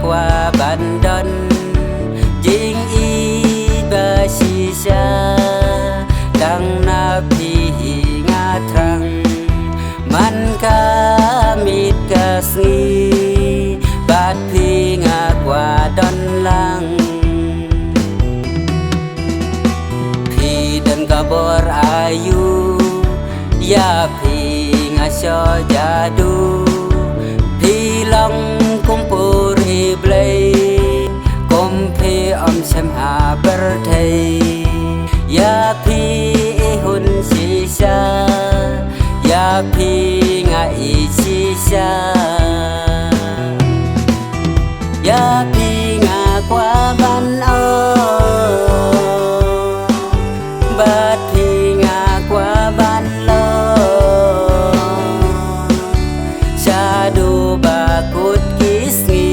qua ban đơn dinh y ba si sa đang na pi nga thang man ka mit ka sni bat pi nga qua đơn lang pi dan kabor ayu ya pi nga cho jadu pi long kumpur iblay kumpi om sem ha berthei ya pi hun sisa ya pi nga i sisa ya pi nga qua ban o bat pi nga qua ban lo shadu bakut kisngi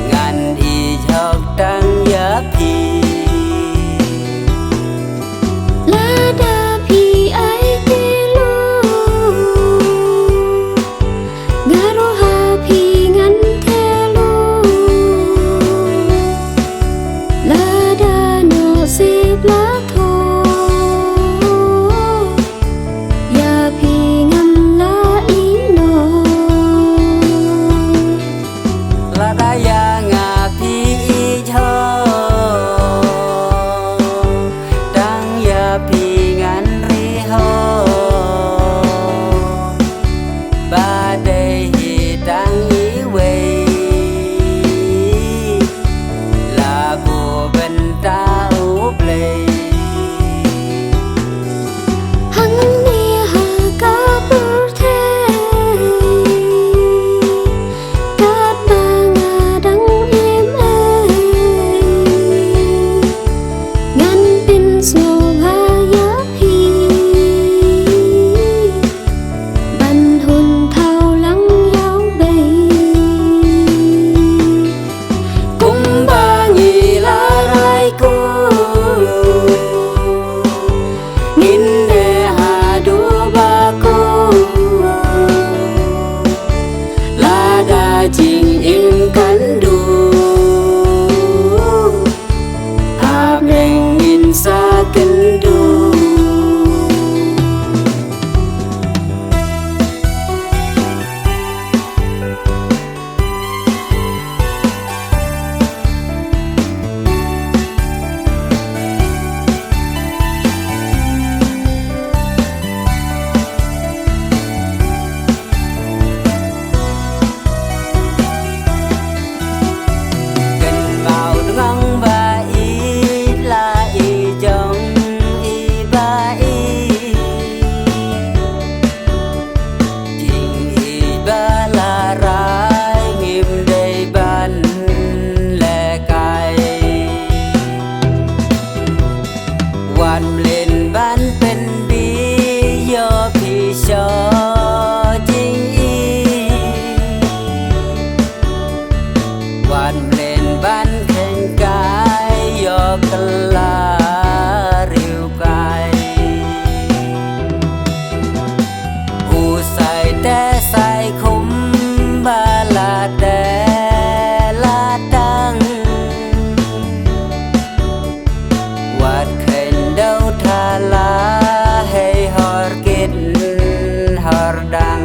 ngan i jok tang ya pi lada pi ai telu garoha pi ngan telu lada no se blato ya pi ngam la ino lada ya nga pi jo tang ya pi ngan ri ho ba đây hi tang i wei la bu ben ta u play hang ni ha ka burthe kat banga dang em ai ngan pin snow ha ya pi ban hun thao lăng yao bay kum ba ngi la rai ku nin de ha du ba ku la da jing in kan du ha reng in sa kan du gần vào ngang ba y la y trong y ba y tình y ba la rai nghiêm đầy ban lệ càiวันเล่นบ้านเป็นบีโยพี่ชอจริงอีวันเล่นบ้านแข่งกายโยกลาริวกายหูใส่แต่ใส่คุ้มบาลาแต่ละตังวัดเข็นเดาทาลาให้หอรกินหอรดัง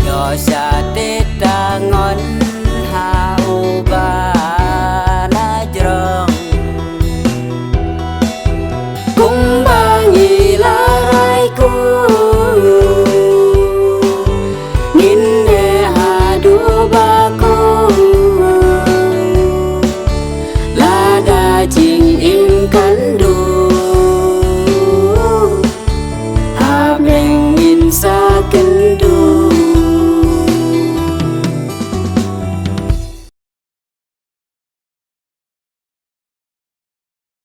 ยอชาติตางอน